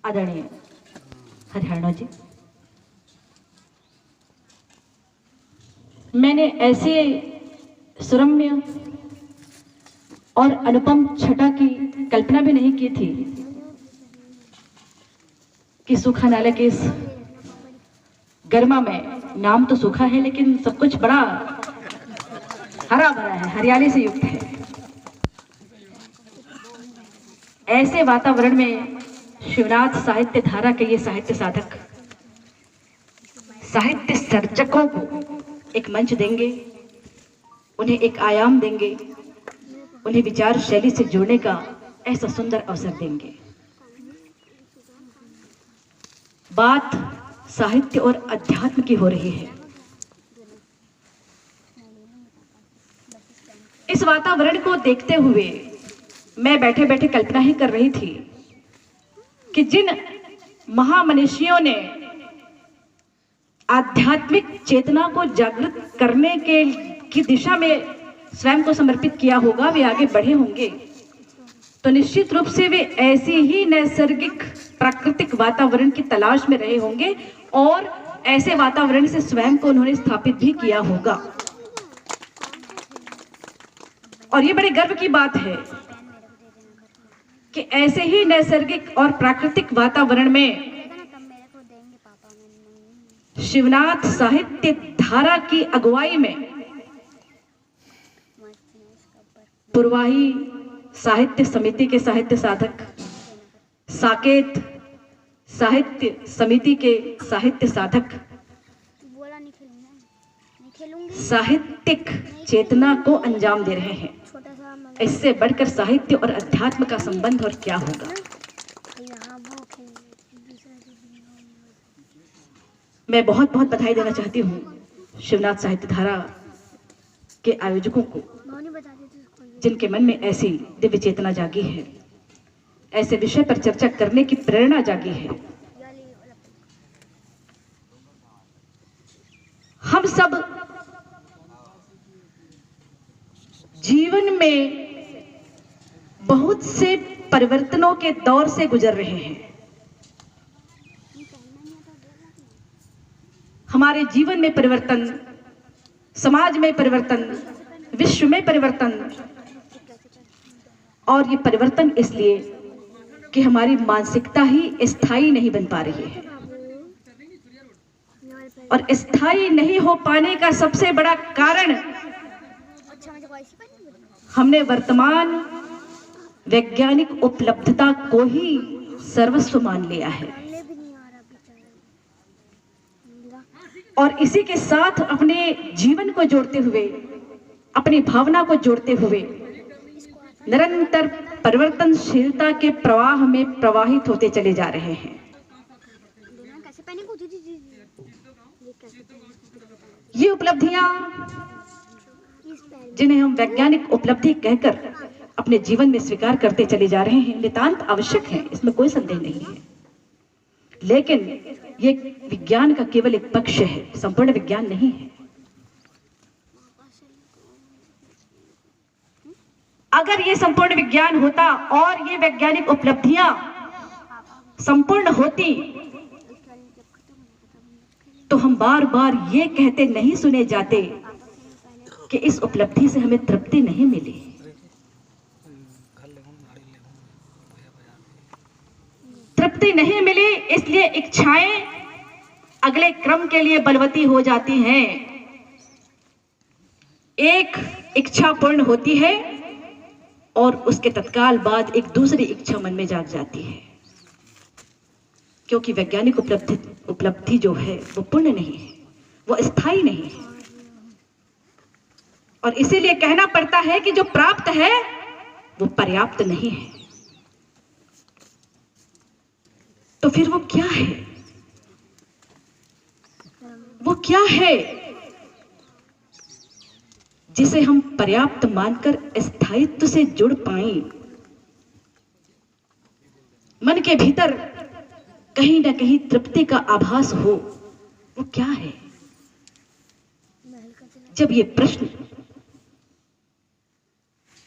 आदरणीय हरियाणा जी, मैंने ऐसे सुरम्य और अनुपम छटा की कल्पना भी नहीं की थी कि सूखा नाले के इस गर्मा में, नाम तो सूखा है लेकिन सब कुछ बड़ा हरा भरा है, हरियाली से युक्त है। ऐसे वातावरण में शिवनाथ साहित्य धारा के ये साहित्य साधक साहित्य सर्जकों को एक मंच देंगे, उन्हें एक आयाम देंगे, उन्हें विचार शैली से जुड़ने का ऐसा सुंदर अवसर देंगे। बात साहित्य और अध्यात्म की हो रही है। इस वातावरण को देखते हुए मैं बैठे बैठे कल्पना ही कर रही थी कि जिन महामनीषियों ने आध्यात्मिक चेतना को जागृत करने की दिशा में स्वयं को समर्पित किया होगा, वे आगे बढ़े होंगे, तो निश्चित रूप से वे ऐसी ही नैसर्गिक प्राकृतिक वातावरण की तलाश में रहे होंगे और ऐसे वातावरण से स्वयं को उन्होंने स्थापित भी किया होगा। और ये बड़े गर्व की बात है कि ऐसे ही नैसर्गिक और प्राकृतिक वातावरण में शिवनाथ साहित्य धारा की अगुवाई में पुरवाही साहित्य समिति के साहित्य साधक, साकेत साहित्य समिति के साहित्य साधक साहित्यिक चेतना को अंजाम दे रहे हैं। इससे बढ़कर साहित्य और अध्यात्म का संबंध और क्या होगा। मैं बहुत बहुत बधाई देना चाहती हूँ शिवनाथ साहित्य धारा के आयोजकों को, जिनके मन में ऐसी दिव्य चेतना जागी है, ऐसे विषय पर चर्चा करने की प्रेरणा जागी है। हम सब जीवन में बहुत से परिवर्तनों के दौर से गुजर रहे हैं। हमारे जीवन में परिवर्तन, समाज में परिवर्तन, विश्व में परिवर्तन, और ये परिवर्तन इसलिए कि हमारी मानसिकता ही स्थायी नहीं बन पा रही है। और स्थायी नहीं हो पाने का सबसे बड़ा कारण हमने वर्तमान वैज्ञानिक उपलब्धता को ही सर्वस्व मान लिया है और इसी के साथ अपने जीवन को जोड़ते हुए, अपनी भावना को जोड़ते हुए निरंतर परिवर्तनशीलता के प्रवाह में प्रवाहित होते चले जा रहे हैं। ये उपलब्धियां, जिन्हें हम वैज्ञानिक उपलब्धि कहकर अपने जीवन में स्वीकार करते चले जा रहे हैं, नितांत आवश्यक है, इसमें कोई संदेह नहीं है। लेकिन ये विज्ञान का केवल एक पक्ष है, संपूर्ण विज्ञान नहीं है। अगर ये संपूर्ण विज्ञान होता और ये वैज्ञानिक उपलब्धियां संपूर्ण होती तो हम बार बार ये कहते नहीं सुने जाते कि इस उपलब्धि से हमें तृप्ति नहीं मिली। तृप्ति नहीं मिली, इसलिए इच्छाएं अगले क्रम के लिए बलवती हो जाती हैं। एक इच्छा पूर्ण होती है और उसके तत्काल बाद एक दूसरी इच्छा मन में जाग जाती है, क्योंकि वैज्ञानिक उपलब्धि जो है वो पूर्ण नहीं है, वो स्थायी नहीं है। और इसीलिए कहना पड़ता है कि जो प्राप्त है वो पर्याप्त नहीं है। तो फिर वो क्या है? वो क्या है जिसे हम पर्याप्त मानकर स्थायित्व से जुड़ पाएं? मन के भीतर कहीं ना कहीं तृप्ति का आभास हो, वो क्या है? जब ये प्रश्न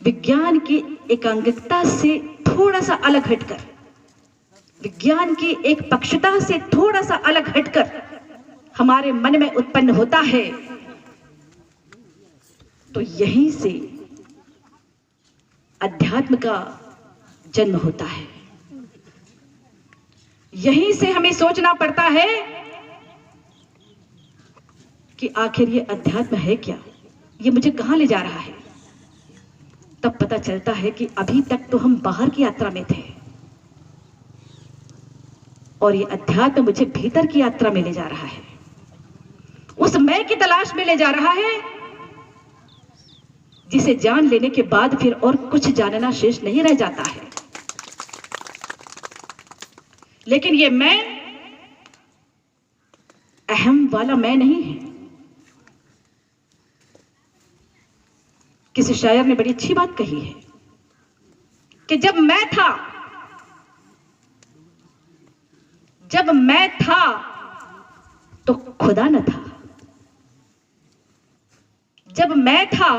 विज्ञान की एकांकिकता से थोड़ा सा अलग हटकर विज्ञान की एक पक्षता से थोड़ा सा अलग हटकर हमारे मन में उत्पन्न होता है, तो यहीं से अध्यात्म का जन्म होता है। यहीं से हमें सोचना पड़ता है कि आखिर ये अध्यात्म है क्या, ये मुझे कहां ले जा रहा है। तब पता चलता है कि अभी तक तो हम बाहर की यात्रा में थे और ये अध्यात्म मुझे भीतर की यात्रा में ले जा रहा है, उस मैं की तलाश में ले जा रहा है, जिसे जान लेने के बाद फिर और कुछ जानना शेष नहीं रह जाता है। लेकिन ये मैं अहम वाला मैं नहीं है। किसी शायर ने बड़ी अच्छी बात कही है कि जब मैं था तो खुदा न था, जब मैं था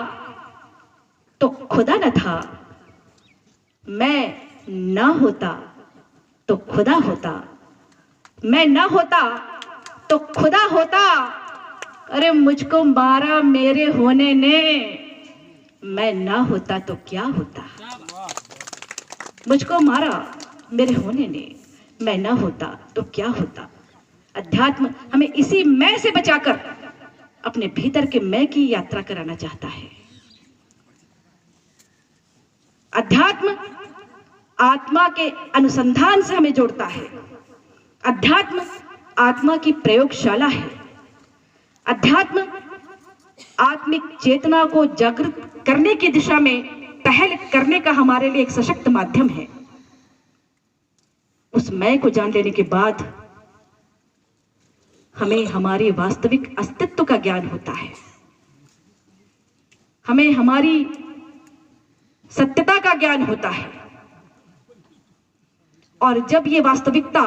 तो खुदा न था, मैं ना होता तो खुदा होता, मैं ना होता तो खुदा होता। अरे मुझको मारा मेरे होने ने, मैं ना होता तो क्या होता। मुझको मारा मेरे होने ने, मैं ना होता तो क्या होता। अध्यात्म हमें इसी मैं से बचाकर अपने भीतर के मैं की यात्रा कराना चाहता है। अध्यात्म आत्मा के अनुसंधान से हमें जोड़ता है। अध्यात्म आत्मा की प्रयोगशाला है। अध्यात्म आत्मिक चेतना को जागृत करने की दिशा में पहल करने का हमारे लिए एक सशक्त माध्यम है। उस मैं को जान लेने के बाद हमें हमारे वास्तविक अस्तित्व का ज्ञान होता है, हमें हमारी सत्यता का ज्ञान होता है। और जब ये वास्तविकता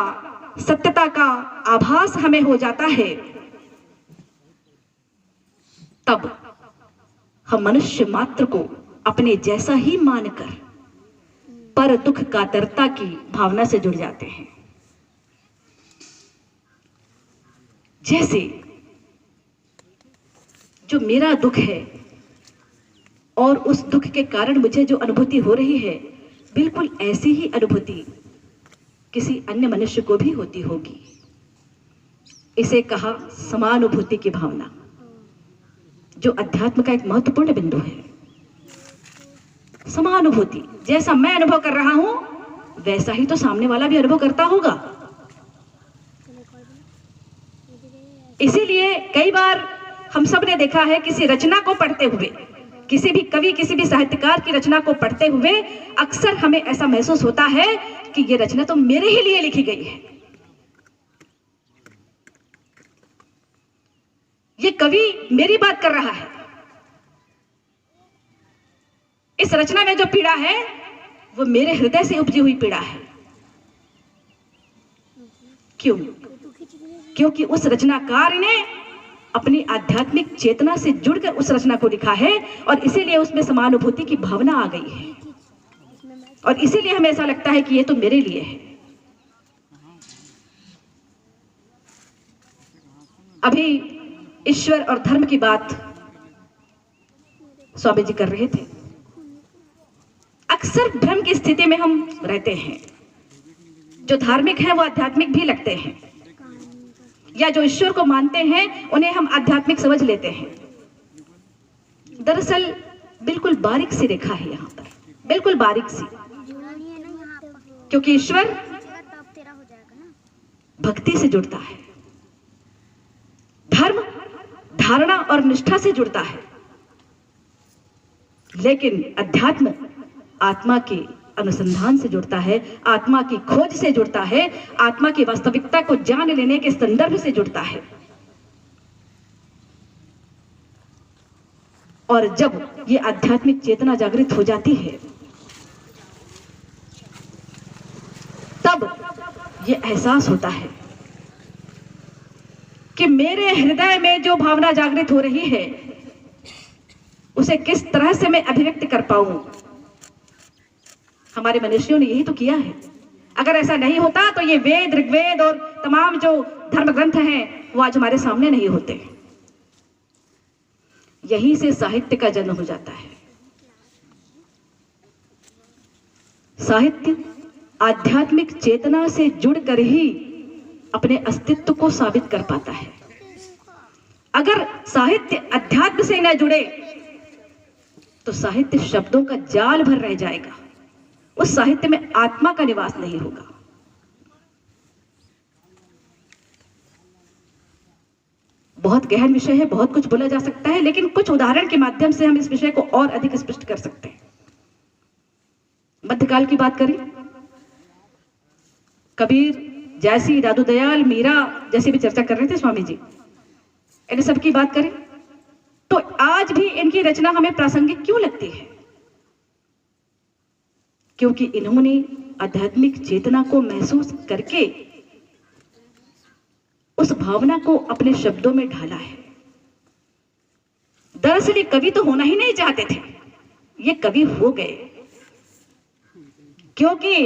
सत्यता का आभास हमें हो जाता है, तब हम मनुष्य मात्र को अपने जैसा ही मानकर पर दुख कातरता की भावना से जुड़ जाते हैं। जैसे जो मेरा दुख है और उस दुख के कारण मुझे जो अनुभूति हो रही है, बिल्कुल ऐसी ही अनुभूति किसी अन्य मनुष्य को भी होती होगी। इसे कहा समानुभूति की भावना, जो अध्यात्म का एक महत्वपूर्ण बिंदु है। समानुभूति, जैसा मैं अनुभव कर रहा हूं वैसा ही तो सामने वाला भी अनुभव करता होगा। इसीलिए कई बार हम सब ने देखा है, किसी रचना को पढ़ते हुए, किसी भी कवि, किसी भी साहित्यकार की रचना को पढ़ते हुए अक्सर हमें ऐसा महसूस होता है कि ये रचना तो मेरे ही लिए लिखी गई है। ये कवि मेरी बात कर रहा है। इस रचना में जो पीड़ा है वो मेरे हृदय से उपजी हुई पीड़ा है। क्यों? क्योंकि उस रचनाकार ने अपनी आध्यात्मिक चेतना से जुड़कर उस रचना को लिखा है और इसीलिए उसमें समानुभूति की भावना आ गई है और इसीलिए हमें ऐसा लगता है कि ये तो मेरे लिए है। अभी ईश्वर और धर्म की बात स्वामी जी कर रहे थे। अक्सर भ्रम की स्थिति में हम रहते हैं। जो धार्मिक है वो आध्यात्मिक भी लगते हैं, या जो ईश्वर को मानते हैं उन्हें हम आध्यात्मिक समझ लेते हैं। दरअसल बिल्कुल बारीक सी रेखा है यहाँ पर, बिल्कुल बारीक सी, क्योंकि ईश्वर भक्ति से जुड़ता है, धर्म धारणा और निष्ठा से जुड़ता है, लेकिन अध्यात्म आत्मा के अनुसंधान से जुड़ता है, आत्मा की खोज से जुड़ता है, आत्मा की वास्तविकता को जान लेने के संदर्भ से जुड़ता है। और जब ये आध्यात्मिक चेतना जागृत हो जाती है, तब ये एहसास होता है कि मेरे हृदय में जो भावना जागृत हो रही है उसे किस तरह से मैं अभिव्यक्त कर पाऊं। हमारे मनुष्यों ने यही तो किया है। अगर ऐसा नहीं होता तो ये वेद, ऋग्वेद और तमाम जो धर्म ग्रंथ हैं वो आज हमारे सामने नहीं होते। यहीं से साहित्य का जन्म हो जाता है। साहित्य आध्यात्मिक चेतना से जुड़कर ही अपने अस्तित्व को साबित कर पाता है। अगर साहित्य अध्यात्म से न जुड़े तो साहित्य शब्दों का जाल भर रह जाएगा, उस साहित्य में आत्मा का निवास नहीं होगा। बहुत गहन विषय है, बहुत कुछ बोला जा सकता है, लेकिन कुछ उदाहरण के माध्यम से हम इस विषय को और अधिक स्पष्ट कर सकते हैं। मध्यकाल की बात करें, कबीर जैसी, दादू दयाल, मीरा जैसी भी चर्चा कर रहे थे स्वामी जी, इन सब की बात करें तो आज भी इनकी रचना हमें प्रासंगिक क्यों लगती है? क्योंकि इन्होंने आध्यात्मिक चेतना को महसूस करके उस भावना को अपने शब्दों में ढाला है। दरअसल ये कवि तो होना ही नहीं चाहते थे, ये कवि हो गए, क्योंकि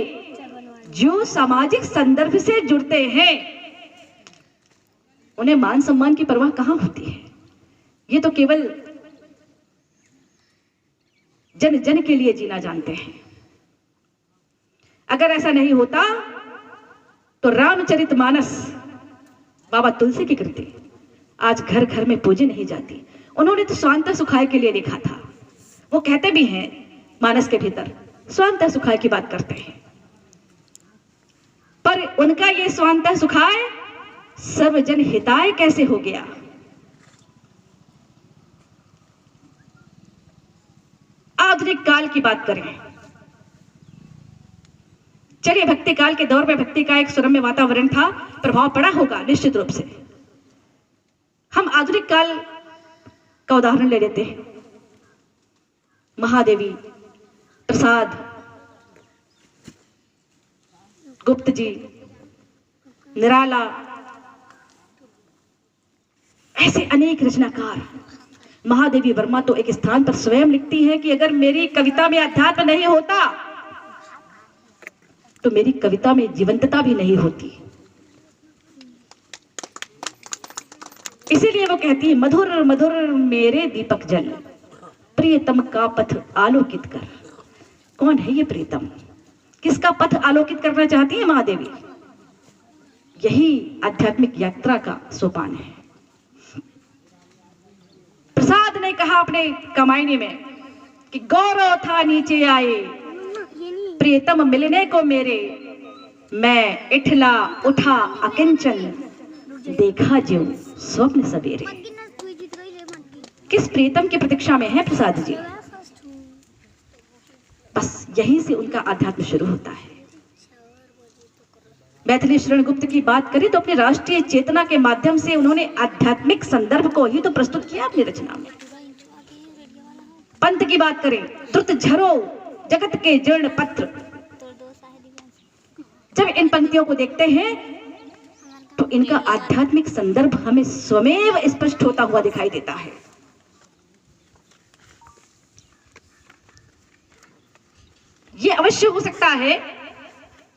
जो सामाजिक संदर्भ से जुड़ते हैं उन्हें मान सम्मान की परवाह कहां होती है। ये तो केवल जन जन के लिए जीना जानते हैं। अगर ऐसा नहीं होता तो रामचरितमानस बाबा तुलसी की कृति आज घर घर में पूजी नहीं जाती। उन्होंने तो स्वांतः सुखाय के लिए लिखा था। वो कहते भी हैं मानस के भीतर, स्वांतः सुखाय की बात करते हैं, पर उनका ये स्वांतः सुखाय सर्वजन हिताय कैसे हो गया? आधुनिक काल की बात करें, चलिए भक्ति काल के दौर में भक्ति का एक सुरम्य वातावरण था, प्रभाव पड़ा होगा निश्चित रूप से। हम आधुनिक काल का उदाहरण ले लेते हैं। महादेवी, प्रसाद, गुप्त जी, निराला, ऐसे अनेक रचनाकार। महादेवी वर्मा तो एक स्थान पर स्वयं लिखती है कि अगर मेरी कविता में अध्यात्म नहीं होता तो मेरी कविता में जीवंतता भी नहीं होती। इसीलिए वो कहती है, मधुर मधुर मेरे दीपक जल, प्रियतम का पथ आलोकित कर। कौन है ये प्रियतम? किसका पथ आलोकित करना चाहती है महादेवी? यही आध्यात्मिक यात्रा का सोपान है। प्रसाद ने कहा अपने कमाईनी में कि गौरव था नीचे आए, प्रियतम मिलने को मेरे, मैं इठला उठा अकिंचन, देखा जो स्वप्न सवेरे। किस प्रियतम की प्रतीक्षा में है प्रसाद जी? बस यहीं से उनका आध्यात्म शुरू होता है। मैथिली शरण गुप्त की बात करें तो अपनी राष्ट्रीय चेतना के माध्यम से उन्होंने आध्यात्मिक संदर्भ को ही तो प्रस्तुत किया अपनी रचना में। पंत की बात करें, द्रुत झरो जगत के जीर्ण पत्र। जब इन पंक्तियों को देखते हैं तो इनका आध्यात्मिक संदर्भ हमें स्वमेव स्पष्ट होता हुआ दिखाई देता है। यह अवश्य हो सकता है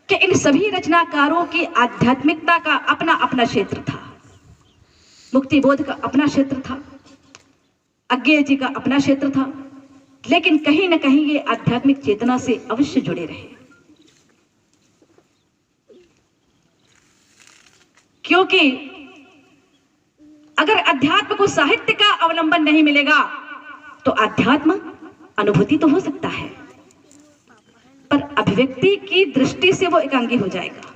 कि इन सभी रचनाकारों की आध्यात्मिकता का अपना अपना क्षेत्र था। मुक्ति बोध का अपना क्षेत्र था, अज्ञेय जी का अपना क्षेत्र था, लेकिन कहीं ना कहीं ये आध्यात्मिक चेतना से अवश्य जुड़े रहे, क्योंकि अगर अध्यात्म को साहित्य का अवलंबन नहीं मिलेगा तो अध्यात्म अनुभूति तो हो सकता है, पर अभिव्यक्ति की दृष्टि से वो एकांगी हो जाएगा।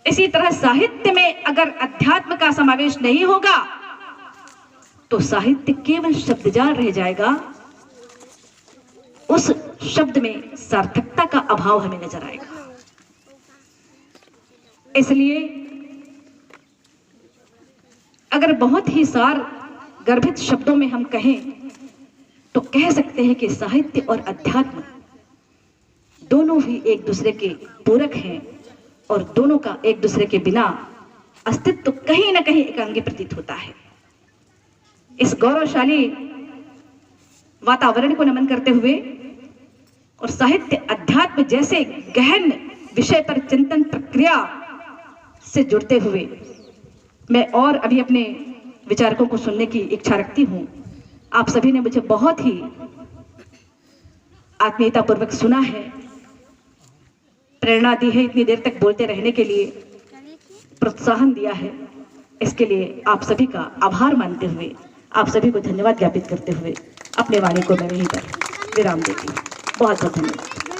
इसी तरह साहित्य में अगर अध्यात्म का समावेश नहीं होगा तो साहित्य केवल शब्दजाल रह जाएगा, उस शब्द में सार्थकता का अभाव हमें नजर आएगा। इसलिए अगर बहुत ही सार गर्भित शब्दों में हम कहें तो कह सकते हैं कि साहित्य और अध्यात्म दोनों ही एक दूसरे के पूरक हैं और दोनों का एक दूसरे के बिना अस्तित्व कहीं ना कहीं एकांगी प्रतीत होता है। इस गौरवशाली वातावरण को नमन करते हुए और साहित्य अध्यात्म जैसे गहन विषय पर चिंतन प्रक्रिया से जुड़ते हुए मैं और अभी अपने विचारकों को सुनने की इच्छा रखती हूँ। आप सभी ने मुझे बहुत ही आत्मीयतापूर्वक सुना है, प्रेरणा दी है, इतनी देर तक बोलते रहने के लिए प्रोत्साहन दिया है। इसके लिए आप सभी का आभार मानते हुए, आप सभी को धन्यवाद ज्ञापित करते हुए अपने वाणी को मैं यहीं पर विराम देती हूँ। बहुत बहुत धन्यवाद।